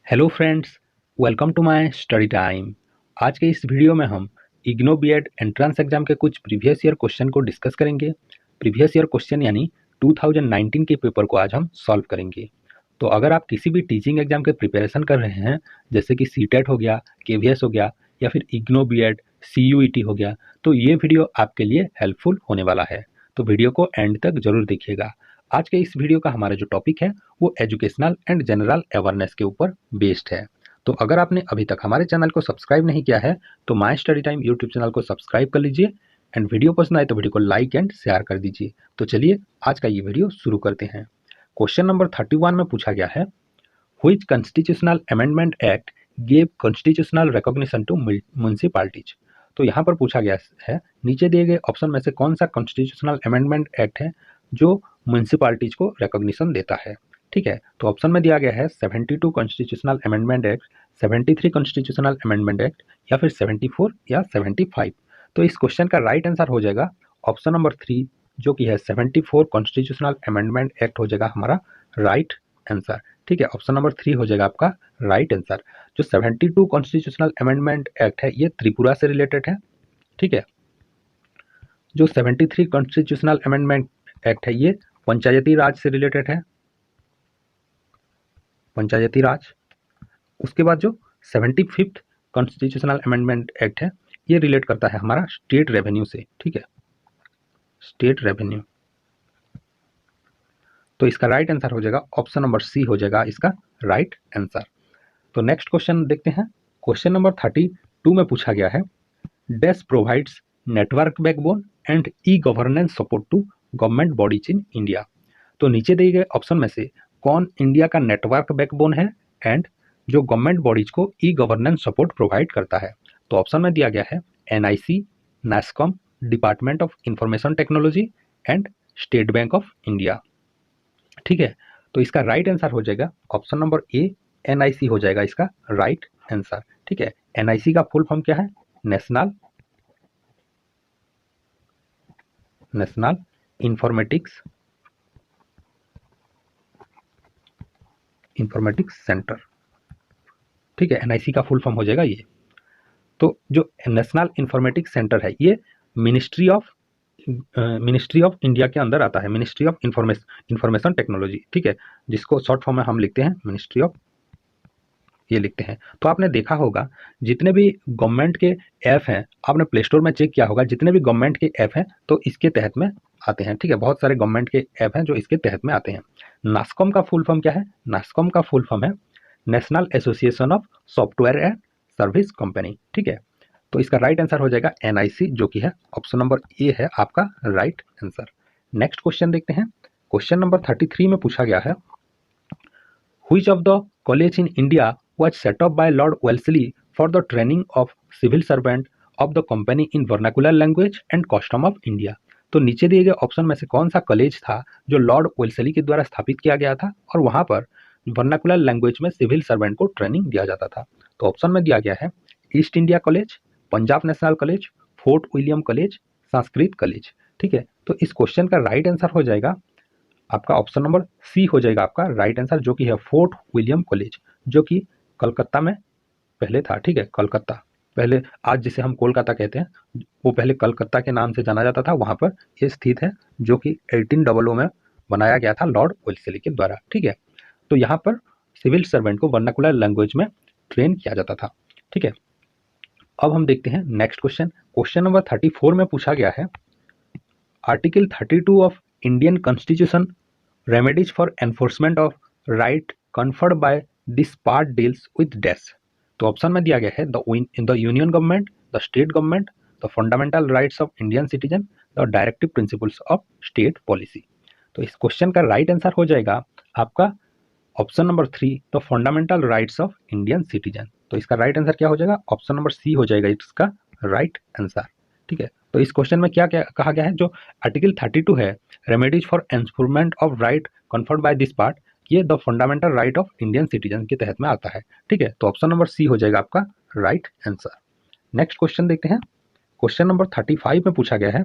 Hello friends, welcome to my study time. आज के इस वीडियो में हम इग्नो बीएड एंट्रेंस एग्जाम के कुछ प्रीवियस ईयर क्वेश्चन को डिस्कस करेंगे। प्रीवियस ईयर क्वेश्चन यानी 2019 के पेपर को आज हम सॉल्व करेंगे। तो अगर आप किसी भी टीचिंग एग्जाम के प्रिपरेशन कर रहे हैं, जैसे कि सीटेट हो गया, केवीएस हो गया या फिर इग्नो बीएड, सीयूईटी हो गया, तो ये वीडियो आपके लिए हेल्पफुल होने वाला है। तो वीडियो को एंड तक जरूर देखिएगा। आज के इस वीडियो का हमारा जो टॉपिक है वो एजुकेशनल एंड जनरल अवेयरनेस के ऊपर बेस्ड है। तो अगर आपने अभी तक हमारे चैनल को सब्सक्राइब नहीं किया है तो my study time YouTube channel को सब्सक्राइब कर लीजिए एंड वीडियो पसंद आए तो वीडियो को लाइक एंड शेयर कर दीजिए। तो चलिए आज का ये वीडियो शुरू करते हैं। क्वेश्चन नंबर 31 में पूछा गया है, which constitutional amendment act gave constitutional recognition to municipalities. तो यहाँ पर पूछा गया है नीचे दिए गए ऑप्शन में से कौन सा कॉन्स्टिट्यूशनल अमेंडमेंट एक्ट है जो म्युनिसिपैलिटीज को रिकॉग्निशन देता है। ठीक है, तो ऑप्शन में दिया गया है 72 constitutional amendment act, 73 constitutional amendment act या फिर 74 या 75। तो इस क्वेश्चन का राइट आंसर हो जाएगा ऑप्शन नंबर 3 जो कि है 74 कॉन्स्टिट्यूशनल अमेंडमेंट एक्ट हो जाएगा हमारा राइट आंसर। ठीक है, ऑप्शन नंबर 3 हो जाएगा आपका राइट आंसर। जो 72 कॉन्स्टिट्यूशनल अमेंडमेंट एक्ट है ये त्रिपुरा से रिलेटेड है। ठीक है, जो 73 कॉन्स्टिट्यूशनल अमेंडमेंट एक्ट है ये पंचायती राज से रिलेटेड है, पंचायती राज। उसके बाद जो 75th कॉन्स्टिट्यूशनल अमेंडमेंट एक्ट है ये रिलेट करता है हमारा स्टेट रेवेन्यू से। ठीक है, स्टेट रेवेन्यू। तो इसका राइट आंसर हो जाएगा ऑप्शन नंबर सी हो जाएगा इसका राइट आंसर। तो नेक्स्ट क्वेश्चन देखते हैं। क्वेश्चन नंबर 32 में पूछा गया है, dash provides network backbone and e governance support to government bodies in India. तो नीचे दिए गए ऑप्शन में से कौन इंडिया का नेटवर्क बैकबोन है एंड जो गवर्नमेंट बॉडीज को ई गवर्नेंस सपोर्ट प्रोवाइड करता है। तो ऑप्शन में दिया गया है NIC, NASSCOM, department of information technology and state bank of India. ठीक है, तो इसका राइट आंसर हो जाएगा ऑप्शन नंबर ए, एनआईसी हो जाएगा इसका राइट आंसर। ठीक है, एनआईसी का फुल फॉर्म क्या है? National national informatics centre. ठीक है, एनआईसी का फुल फॉर्म हो जाएगा ये। तो जो नेशनल इंफॉर्मेटिक्स सेंटर है ये मिनिस्ट्री ऑफ इंडिया के अंदर आता है, मिनिस्ट्री ऑफ इंफॉर्मेशन टेक्नोलॉजी। ठीक है, जिसको शॉर्ट फॉर्म में हम लिखते हैं मिनिस्ट्री ऑफ, ये लिखते हैं। तो आपने देखा होगा जितने भी गवर्नमेंट के ऐप हैं, आपने प्ले स्टोर में चेक किया होगा, जितने भी गवर्नमेंट के ऐप हैं तो इसके तहत में आते हैं। ठीक है, बहुत सारे गवर्नमेंट के ऐप हैं जो इसके तहत में आते हैं। नास्कॉम का फुल फॉर्म क्या है? नास्कॉम का फुल फॉर्म है national association of software and service company. ठीक है, तो इसका राइट आंसर हो जाएगा एनआईसी जो कि है ऑप्शन नंबर ए है आपका राइट आंसर। नेक्स्ट क्वेश्चन देखते हैं। क्वेश्चन नंबर 33 में पूछा गया है, which of the college in India was set up by Lord Wellesley for the training of civil servant of the company in vernacular language and custom of India। तो नीचे दिए गए ऑप्शन में से कौन सा कॉलेज था जो लॉर्ड वेल्सली के द्वारा स्थापित किया गया था और वहां पर वर्नाकुलर लैंग्वेज में सिविल सर्वेंट को ट्रेनिंग दिया जाता था। तो ऑप्शन में दिया गया है east India college, Punjab national college, fort William college, Sanskrit college. ठीक है, तो इस क्वेश्चन का राइट आंसर हो जाएगा आपका ऑप्शन नंबर सी हो जाएगा आपका राइट आंसर जो कि है फोर्ट विलियम कॉलेज, जो कि कलकत्ता में पहले था। ठीक है, कलकत्ता पहले, आज जिसे हम कोलकाता कहते हैं वो पहले कलकत्ता के नाम से जाना जाता था, वहां पर ये स्थित है जो कि 1800 में बनाया गया था लॉर्ड वेल्लेस्ली के द्वारा। ठीक है, तो यहाँ पर सिविल सर्वेंट को वर्नाकुलर लैंग्वेज में ट्रेन किया जाता था। ठीक है, अब हम देखते हैं नेक्स्ट क्वेश्चन। क्वेश्चन नंबर 34 में पूछा गया है, article 32 of Indian constitution remedies for enforcement of right conferred by this part deals with dash. तो ऑप्शन में दिया गया है the union government, the state government, the fundamental rights of Indian citizen, the directive principles of state policy. तो इस question का right answer हो जाएगा आपका option number 3 the fundamental rights of Indian citizen. तो इसका राइट आंसर क्या हो जाएगा? ऑप्शन नंबर सी हो जाएगा इसका राइट आंसर। ठीक है, तो इस क्वेश्चन में क्या क्या कहा गया है, जो आर्टिकल 32 है remedies for enforcement of right conferred by this part, ये the fundamental right of Indian citizen के तहत में आता है। ठीक है, तो ऑप्शन नंबर सी हो जाएगा आपका राइट आंसर। नेक्स्ट क्वेश्चन देखते हैं। क्वेश्चन नंबर 35 में पूछा गया है,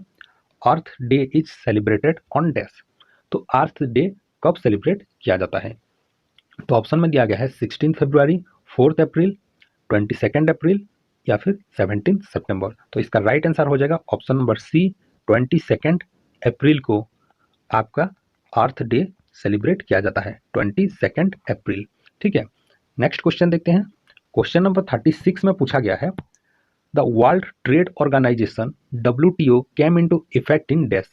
Earth Day is celebrated on dash. तो अर्थ डे कब सेलिब्रेट किया जाता है? तो ऑप्शन में दिया गया है 16 फरवरी, 4 अप्रैल, 22 अप्रैल या फिर 17 सितंबर। तो इसका राइट आंसर हो जाएगा ऑप्शन नंबर सी, 22 अप्रैल को आपका अर्थ डे सेलिब्रेट किया जाता है, 22 अप्रैल। ठीक है, नेक्स्ट क्वेश्चन देखते हैं। क्वेश्चन नंबर 36 में पूछा गया है, the world trade organization WTO came into effect in dash.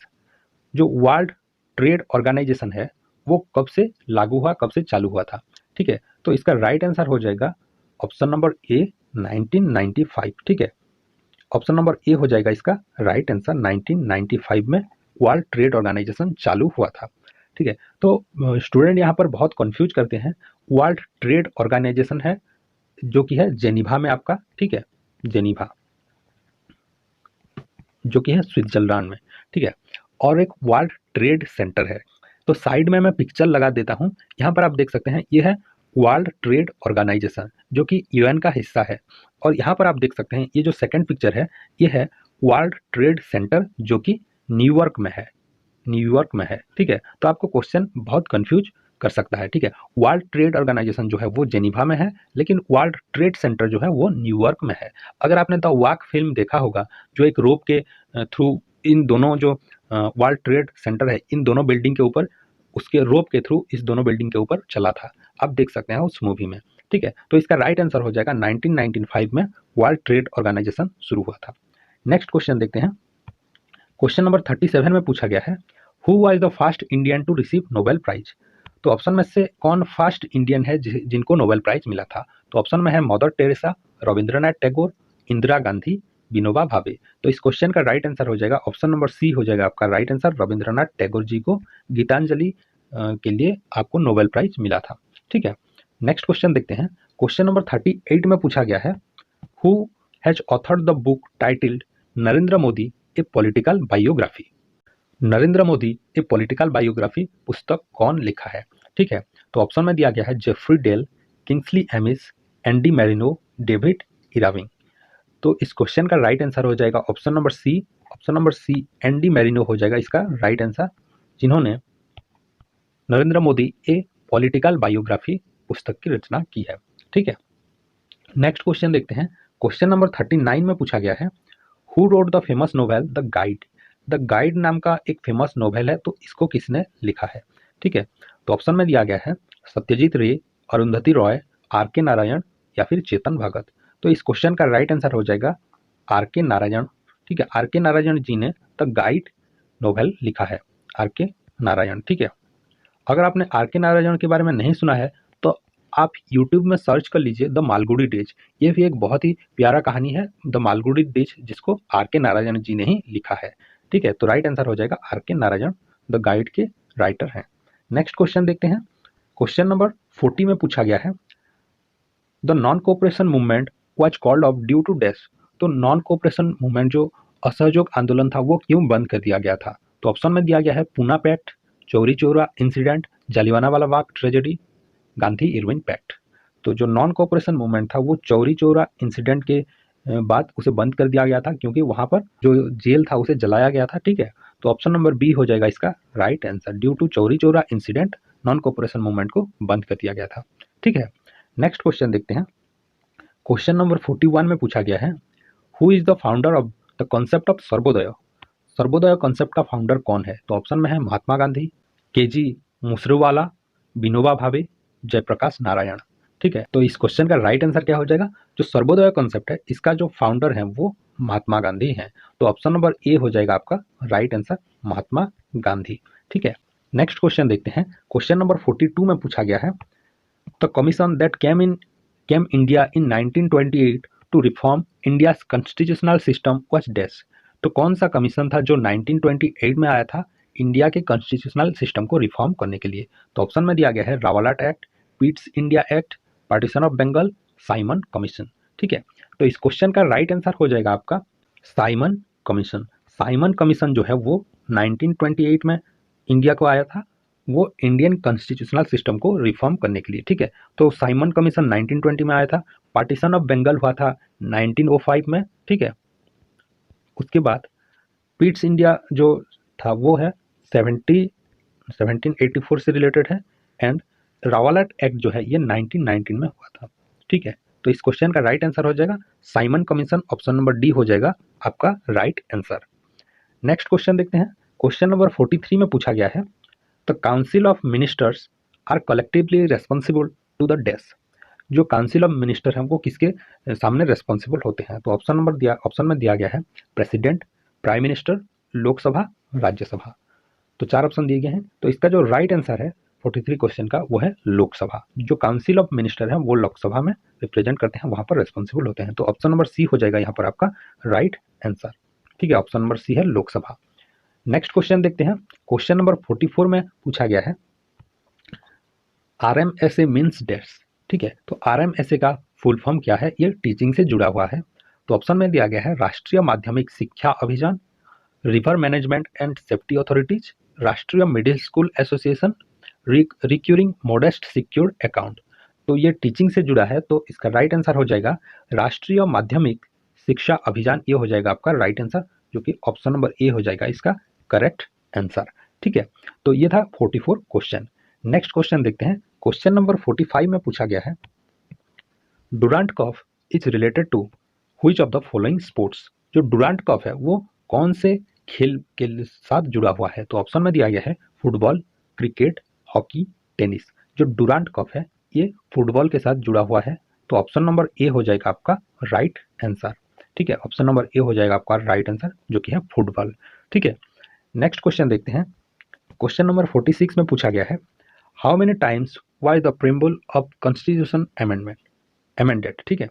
जो वर्ल्ड ट्रेड ऑर्गेनाइजेशन है वो कब से लागू हुआ, कब से चालू हुआ था। ठीक है, तो इसका राइट आंसर हो जाएगा ऑप्शन नंबर ए, 1995। ठीक है, ऑप्शन नंबर ए हो जाएगा इसका राइट आंसर, 1995 में वर्ल्ड ट्रेड ऑर्गेनाइजेशन चालू हुआ था। ठीक है, तो स्टूडेंट यहाँ पर बहुत कंफ्यूज करते हैं। वर्ल्ड ट्रेड ऑर्गेनाइजेशन है जो कि है जेनीवा में आपका। ठीक है, जेनीवा जो कि है स्विट्जरलैंड में। ठीक है, और एक वर्ल्ड ट्रेड सेंटर है। तो साइड में मैं पिक्चर लगा देता हूँ, यहाँ पर आप देख सकते हैं ये है वर्ल्ड ट्रेड ऑर्गेनाइजेशन जो कि यूएन का हिस्सा है। और यहाँ पर आप देख सकते हैं ये जो सेकंड पिक्चर है ये है वर्ल्ड ट्रेड सेंटर जो कि न्यूयॉर्क में है, न्यूयॉर्क में है। ठीक है, तो आपको क्वेश्चन बहुत कंफ्यूज कर सकता है। ठीक है, वर्ल्ड ट्रेड ऑर्गेनाइजेशन जो है वो जेनीवा में है, लेकिन वर्ल्ड ट्रेड सेंटर जो है वो न्यूयॉर्क में है। अगर आपने द वॉक फिल्म देखा होगा, जो एक रोप के थ्रू इन दोनों जो वर्ल्ड ट्रेड सेंटर है इन दोनों बिल्डिंग के ऊपर, उसके रोप के थ्रू इस दोनों बिल्डिंग के ऊपर चला था, आप देख सकते हैं उस मूवी में। ठीक है, तो इसका राइट आंसर हो जाएगा 1995 में वर्ल्ड ट्रेड ऑर्गेनाइजेशन शुरू हुआ था। नेक्स्ट क्वेश्चन देखते हैं। क्वेश्चन नंबर 37 में पूछा गया है, who was the first Indian to receive Nobel prize. तो ऑप्शन में से कौन फर्स्ट इंडियन है जिनको नोबेल प्राइज मिला था। तो ऑप्शन में है मदर टेरेसा, रविंद्रनाथ टैगोर, इंदिरा गांधी, विनोबा भावे। तो इस क्वेश्चन का राइट आंसर हो जाएगा ऑप्शन नंबर सी हो जाएगा आपका राइट आंसर, रविंद्रनाथ टैगोर जी को गीतांजलि के लिए आपको नोबेल प्राइज मिला था। ठीक है, नेक्स्ट क्वेश्चन देखते हैं। क्वेश्चन नंबर 38 में पूछा गया है, who has authored the book titled Narendra Modi a political biography. Narendra Modi a political biography पुस्तक कौन लिखा है। ठीक है, तो ऑप्शन में दिया गया है Jeffrey Dale, Kingsley Amis, Andy Marino, David Irving. तो इस क्वेश्चन का राइट आंसर हो जाएगा option number C, option number C Andy Marino हो जाएगा इसका राइट आंसर, जिन्होंने Narendra Modi a political biography पुस्तक की रचना की है। ठीक है, नेक्स्ट क्वेश्चन देखते हैं। क्वेश्चन नंबर 39 में पूछा गया है, who wrote the famous novel the guide. The guide नाम का एक फेमस नोवेल है, तो इसको किसने लिखा है। ठीक है, तो ऑप्शन में दिया गया है सत्यजीत रे, अरुंधति रॉय, आर के नारायण या फिर चेतन भगत। तो इस क्वेश्चन का राइट आंसर हो जाएगा आर के नारायण। ठीक है, आर के नारायण जी ने द गाइड नोवेल लिखा है, आर के नारायण। ठीक है, अगर आपने आर के नारायण के बारे में नहीं सुना है तो आप यूट्यूब में सर्च कर लीजिए द मालगुडी डेज। ये भी एक बहुत ही प्यारा कहानी है, द मालगुडी डेज, जिसको आर के नारायण जी ने ही लिखा है। ठीक है, तो राइट आंसर हो जाएगा R K Narayan, the guide के राइटर हैं। नेक्स्ट क्वेश्चन देखते हैं। क्वेश्चन नंबर 40 में पूछा गया है, the non cooperation movement was called off due to dash. तो नॉन कोऑपरेशन मूवमेंट जो असहयोग आंदोलन था वो क्यों बंद कर दिया गया था। तो ऑप्शन में दिया गया है पूना पैक्ट, चौरी चौरा इंसिडेंट, जालियानवाला बाग ट्रेजेडी, गांधी इरविन पैक्ट। तो जो नॉन कोऑपरेशन मूवमेंट था वो चौरी चौरा इंसिडेंट के बाद उसे बंद कर दिया गया था, क्योंकि वहां पर जो जेल था उसे जलाया गया था। ठीक है, तो ऑप्शन नंबर बी हो जाएगा इसका right answer, due to Chauri Chaura incident non cooperation movement को बंद कर दिया गया था। ठीक है, नेक्स्ट क्वेश्चन देखते हैं। क्वेश्चन नंबर 41 में पूछा गया है, who is the founder of the concept of Sarvodaya. Sarvodaya concept का फाउंडर कौन है। तो ऑप्शन में है महात्मा गांधी, केजी मुसरुवाला, विनोबा भावे, जयप्रकाश नारायण। ठीक है, तो इस क्वेश्चन का राइट आंसर क्या हो जाएगा, जो सर्वोदय कॉन्सेप्ट है इसका जो फाउंडर है वो महात्मा गांधी हैं। तो ऑप्शन नंबर ए हो जाएगा आपका राइट आंसर, महात्मा गांधी। ठीक है, नेक्स्ट क्वेश्चन देखते हैं। क्वेश्चन नंबर 42 में पूछा गया है, the commission that came India in 1928 to reform India's constitutional system was dash. तो कौन सा कमीशन था जो 1928 में आया था इंडिया के कॉन्स्टिट्यूशनल सिस्टम को रिफॉर्म करने के लिए। तो ऑप्शन में दिया गया है Rowlatt act, Pitt's India act, partition of Bengal, Simon commission. ठीक है, तो इस क्वेश्चन का राइट आंसर हो जाएगा आपका साइमन कमीशन। साइमन कमीशन जो है वो 1928 में इंडिया को आया था, वो इंडियन कॉन्स्टिट्यूशनल सिस्टम को रिफॉर्म करने के लिए। ठीक है, तो साइमन कमीशन 1920 में आया था, पार्टीशन ऑफ बंगाल हुआ था 1905 में। ठीक है, उसके बाद पिट्स इंडिया जो था वो है 1784 से रिलेटेड है, एंड रॉवलट एक्ट जो है ये 1919 में हुआ था। ठीक है, तो इस क्वेश्चन का राइट आंसर हो जाएगा Simon commission, option number D हो जाएगा आपका राइट आंसर। नेक्स्ट क्वेश्चन देखते हैं। क्वेश्चन नंबर 43 में पूछा गया है the council of ministers are collectively responsible to the desk. जो काउंसिल ऑफ मिनिस्टर हैं वो किसके सामने रेस्पॉन्सिबल होते हैं? तो ऑप्शन में दिया गया है president, prime minister, Lok Sabha, Rajya Sabha. तो 4 ऑप्शन दिए गए हैं, तो इसका जो राइट आंसर है 43 क्वेश्चन का वो है लोकसभा। जो काउंसिल ऑफ मिनिस्टर है वो लोकसभा में रिप्रेजेंट करते हैं, वहां पर रेस्पॉन्सिबल होते हैं। तो ऑप्शन नंबर सी हो जाएगा यहाँ पर आपका राइट आंसर। ठीक है, ऑप्शन नंबर सी है लोकसभा। नेक्स्ट क्वेश्चन देखते हैं। क्वेश्चन नंबर 44 में पूछा गया है RMSA मीन्स डेट्स। ठीक है, तो RMSA का फुल फॉर्म क्या है? ये टीचिंग से जुड़ा हुआ है। तो ऑप्शन में दिया गया है राष्ट्रीय Madhyamik Shiksha Abhiyan, river management and safety authorities, Rashtriya middle school association, recurring modest secured account. तो ये टीचिंग से जुड़ा है, तो इसका राइट आंसर हो जाएगा राष्ट्रीय माध्यमिक शिक्षा अभियान। ये हो जाएगा आपका राइट आंसर, जो कि ऑप्शन नंबर ए हो जाएगा इसका करेक्ट आंसर। ठीक है, तो ये था 44 क्वेश्चन। नेक्स्ट क्वेश्चन देखते हैं। क्वेश्चन नंबर 45 में पूछा गया है Durand Cup is related to which of the following sports. जो डुरांट कप है वो कौन से खेल के साथ जुड़ा हुआ है? तो ऑप्शन में दिया गया है फुटबॉल, क्रिकेट, हॉकी, टेनिस। जो डुरांट कप है ये फुटबॉल के साथ जुड़ा हुआ है, तो ऑप्शन नंबर ए हो जाएगा आपका राइट आंसर। ठीक है, ऑप्शन नंबर ए हो जाएगा आपका राइट आंसर, जो कि है फुटबॉल। ठीक है, नेक्स्ट क्वेश्चन देखते हैं। क्वेश्चन नंबर 46 में पूछा गया है how many times was the preamble of constitution amended. ठीक है,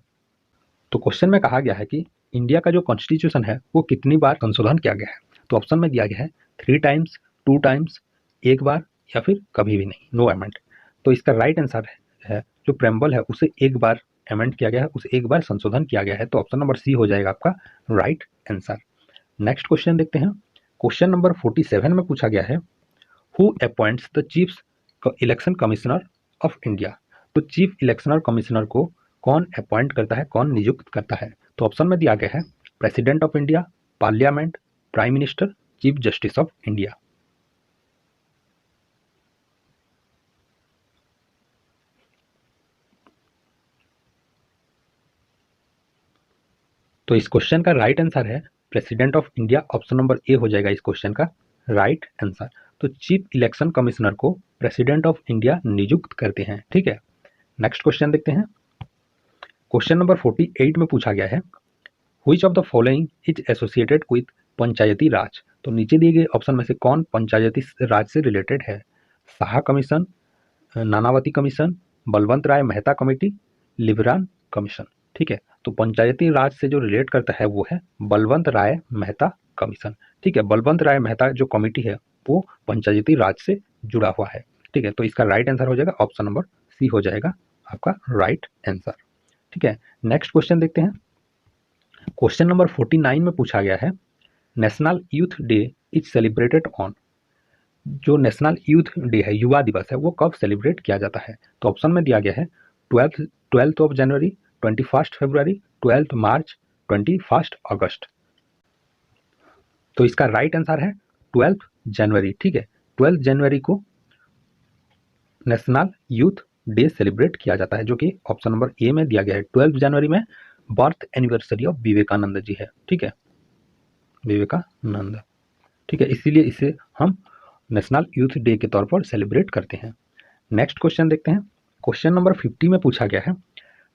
तो क्वेश्चन में कहा गया है कि इंडिया का जो कॉन्स्टिट्यूशन है वो कितनी बार संशोधन किया गया है? तो ऑप्शन में दिया गया है 3 टाइम्स, 2 टाइम्स, एक बार, या फिर कभी भी नहीं, नो अमेंड। तो इसका राइट आंसर है जो प्रेम्बल है उसे एक बार अमेंड किया गया है, उसे एक बार संशोधन किया गया है। तो ऑप्शन नंबर सी हो जाएगा आपका राइट आंसर। नेक्स्ट क्वेश्चन देखते हैं। क्वेश्चन नंबर 47 में पूछा गया है who appoints the chief election commissioner of India. तो चीफ इलेक्शनर कमिश्नर को कौन अपॉइंट करता है, कौन नियुक्त करता है? तो ऑप्शन में दिया गया है president of India, parliament, prime minister, chief justice of India. तो इस क्वेश्चन का राइट आंसर है president of India, option number A हो जाएगा इस क्वेश्चन का राइट आंसर। तो चीफ इलेक्शन कमिश्नर को प्रेसिडेंट ऑफ इंडिया नियुक्त करते हैं। ठीक है, नेक्स्ट क्वेश्चन देखते हैं। क्वेश्चन नंबर 48 में पूछा गया है which of the following is associated with Panchayati Raj. तो नीचे दिए गए ऑप्शन में से कौन पंचायती राज से रिलेटेड है? साहा कमीशन, नानावती कमीशन, बलवंत राय मेहता कमेटी, लिबरान कमीशन। ठीक है, तो पंचायती राज से जो रिलेट करता है वो है बलवंत राय मेहता कमीशन। ठीक है, बलवंत राय मेहता जो कमेटी है वो पंचायती राज से जुड़ा हुआ है। ठीक है, तो इसका राइट आंसर हो जाएगा ऑप्शन नंबर सी हो जाएगा आपका राइट आंसर। ठीक है, नेक्स्ट क्वेश्चन देखते हैं। क्वेश्चन नंबर 49 में पूछा गया है national youth day is celebrated on. जो नेशनल यूथ डे है, युवा दिवस है, वो कब सेलिब्रेट किया जाता है? तो ऑप्शन में दिया गया है 12th ऑफ जनवरी, 21 फरवरी, 12 मार्च, 21 अगस्त। तो इसका राइट आंसर है 12 जनवरी। ठीक है, 12 जनवरी को नेशनल यूथ डे सेलिब्रेट किया जाता है, जो कि ऑप्शन नंबर ए में दिया गया है। 12 जनवरी में birth anniversary of Vivekananda ji है। ठीक है, विवेकानंद। ठीक है, इसीलिए इसे हम नेशनल यूथ डे के तौर पर सेलिब्रेट करते हैं। नेक्स्ट क्वेश्चन देखते हैं। क्वेश्चन नंबर 50 में पूछा गया है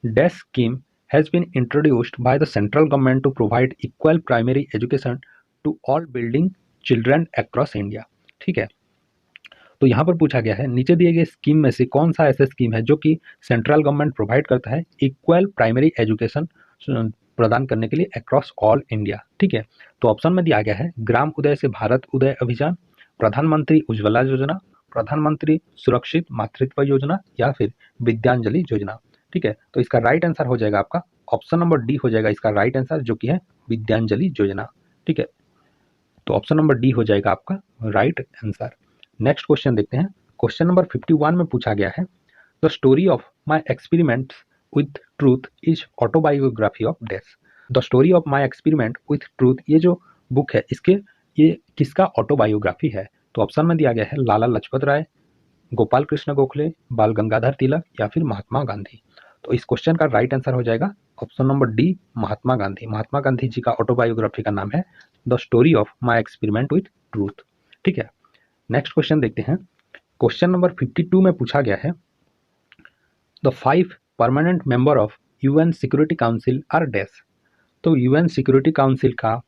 dash scheme has been introduced by the central government to provide equal primary education to all building children across India. ठीक है, तो यहाँ पर पूछा गया है नीचे दिए गए स्कीम में से कौन सा ऐसा स्कीम है जो कि सेंट्रल गवर्नमेंट प्रोवाइड करता है इक्वल प्राइमरी एजुकेशन प्रदान करने के लिए अक्रॉस ऑल इंडिया। ठीक है, तो ऑप्शन में दिया गया है ग्राम उदय से भारत उदय अभियान, प्रधानमंत्री उज्ज्वला योजना, प्रधानमंत्री सुरक्षित मातृत्व योजना, या फिर विद्यांजलि योजना। ठीक है, तो इसका राइट आंसर हो जाएगा आपका ऑप्शन नंबर डी हो जाएगा इसका राइट आंसर, जो कि है विद्यांजलि योजना। ठीक है, तो ऑप्शन नंबर डी हो जाएगा आपका राइट आंसर। नेक्स्ट क्वेश्चन देखते हैं। क्वेश्चन नंबर 51 में पूछा गया है the story of my experiment with truth is autobiography of dash. The story of my experiment with truth, ये जो बुक है इसके ये किसका ऑटोबायोग्राफी है? तो ऑप्शन में दिया गया है लाला लाजपत राय, गोपाल कृष्ण गोखले, बाल गंगाधर तिलक या फिर महात्मा गांधी। तो इस क्वेश्चन का राइट आंसर हो जाएगा option number D, Mahatma Gandhi. Mahatma Gandhi ji का ऑटोबायोग्राफी का नाम है the story of my experiment with truth. ठीक है, नेक्स्ट क्वेश्चन देखते हैं। क्वेश्चन नंबर 52 में पूछा गया है the 5 permanent member of UN security council are dash. तो यूएन सिक्योरिटी काउंसिल का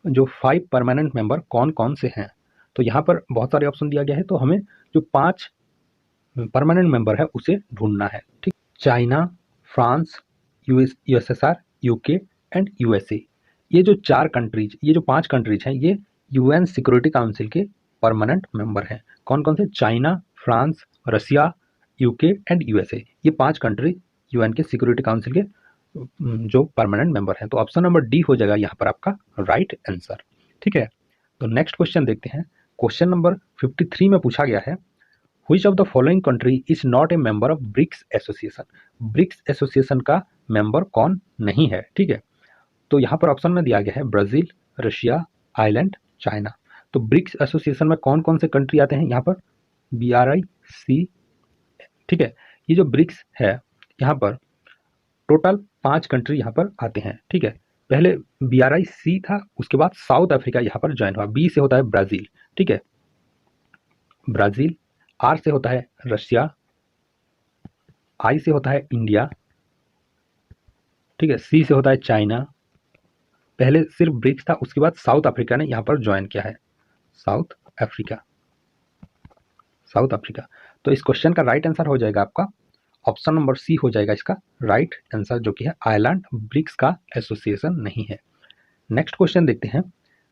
जो 5 परमानेंट मेंबर कौन कौन से हैं। तो यहाँ पर बहुत सारे ऑप्शन दिया गया है, तो हमें जो 5 परमानेंट मेंबर है उसे ढूंढना है। ठीक, China, France, USSR, UK and USA. ये जो 5 कंट्रीज हैं, ये यूएन सिक्योरिटी काउंसिल के परमानेंट मेंबर हैं। कौन कौन से? China, France, Russia, UK and USA. ये 5 कंट्री यूएन के सिक्योरिटी काउंसिल के जो परमानेंट मेंबर हैं। तो ऑप्शन नंबर डी हो जाएगा यहाँ पर आपका राइट आंसर। ठीक है, तो नेक्स्ट क्वेश्चन देखते हैं। क्वेश्चन नंबर 53 में पूछा गया है which of the following country is not a member of BRICS association. BRICS association का मेंबर कौन नहीं है? ठीक है, तो यहाँ पर ऑप्शन में दिया गया है ब्राजील, रशिया, आयरलैंड, चाइना। तो ब्रिक्स एसोसिएशन में कौन कौन से कंट्री आते हैं? यहाँ पर BRIC। ठीक है, ये जो ब्रिक्स है यहाँ पर टोटल 5 कंट्री यहाँ पर आते हैं। ठीक है, पहले BRIC था, उसके बाद साउथ अफ्रीका यहाँ पर ज्वाइन हुआ। बी से होता है ब्राजील। ठीक है, ब्राजील। आर से होता है रशिया, आई से होता है इंडिया। ठीक है, सी से होता है चाइना। पहले सिर्फ ब्रिक्स था, उसके बाद साउथ अफ्रीका ने यहाँ पर ज्वाइन किया है। South Africa. तो इस क्वेश्चन का राइट आंसर हो जाएगा आपका ऑप्शन नंबर सी हो जाएगा इसका राइट आंसर, जो कि है आयरलैंड ब्रिक्स का एसोसिएशन नहीं है। नेक्स्ट क्वेश्चन देखते हैं।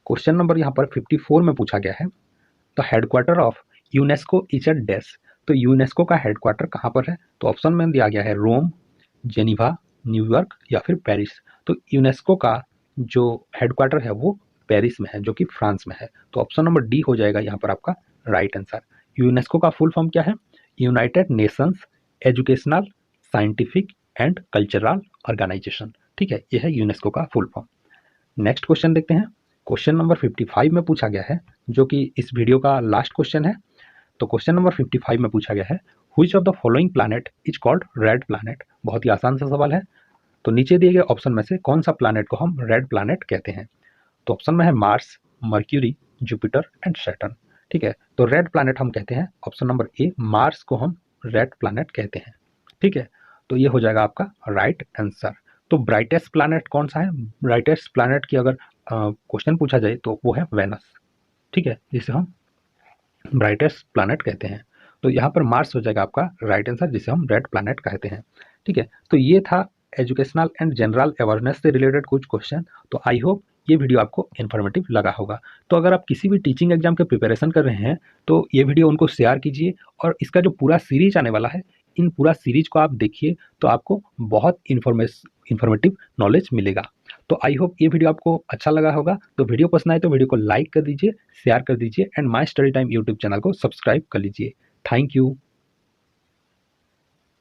क्वेश्चन नंबर यहाँ पर 54 में पूछा गया है the headquarter of UNESCO is at dash. तो यूनेस्को का हेडक्वार्टर कहाँ पर है? तो ऑप्शन में दिया गया है रोम, जेनीवा, न्यूयॉर्क या फिर पेरिस। तो यूनेस्को का जो हेडक्वार्टर है वो पेरिस में है, जो कि फ्रांस में है। तो ऑप्शन नंबर डी हो जाएगा यहाँ पर आपका राइट आंसर। यूनेस्को का फुल फॉर्म क्या है? United Nations educational, scientific and cultural organisation. ठीक है, यह है यूनेस्को का फुल फॉर्म। नेक्स्ट क्वेश्चन देखते हैं। क्वेश्चन नंबर 55 में पूछा गया है, जो कि इस वीडियो का लास्ट क्वेश्चन है। तो क्वेश्चन नंबर 55 में पूछा गया है which of the following planet is called red planet. बहुत ही आसान सा सवाल है। तो नीचे दिए गए ऑप्शन में से कौन सा प्लैनेट को हम रेड प्लैनेट कहते हैं? तो ऑप्शन में है Mars, mercury, Jupiter and Saturn. ठीक है, तो रेड प्लैनेट हम कहते हैं ऑप्शन नंबर ए, मार्स को हम रेड प्लैनेट कहते हैं। ठीक है, तो ये हो जाएगा आपका राइट आंसर। तो ब्राइटेस्ट प्लैनेट कौन सा है? ब्राइटेस्ट प्लैनेट की अगर क्वेश्चन पूछा जाए तो वो है वेनस। ठीक है, जिसे हम ब्राइटेस्ट प्लैनेट कहते हैं। तो यहाँ पर मार्स हो जाएगा आपका राइट आंसर, जिसे हम रेड प्लैनेट कहते हैं। ठीक है, तो ये था एजुकेशनल एंड जनरल अवेयरनेस से रिलेटेड कुछ क्वेश्चन। तो आई होप ये वीडियो आपको इन्फॉर्मेटिव लगा होगा। तो अगर आप किसी भी टीचिंग एग्जाम के प्रिपरेशन कर रहे हैं तो ये वीडियो उनको शेयर कीजिए, और इसका जो पूरा सीरीज आने वाला है, इन पूरा सीरीज को आप देखिए, तो आपको बहुत इन्फॉर्मेटिव नॉलेज मिलेगा। तो आई होप ये वीडियो आपको अच्छा लगा होगा। तो वीडियो पसंद आए तो वीडियो को लाइक कर दीजिए, शेयर कर दीजिए and my study time YouTube channel को सब्सक्राइब कर लीजिए। Thank you.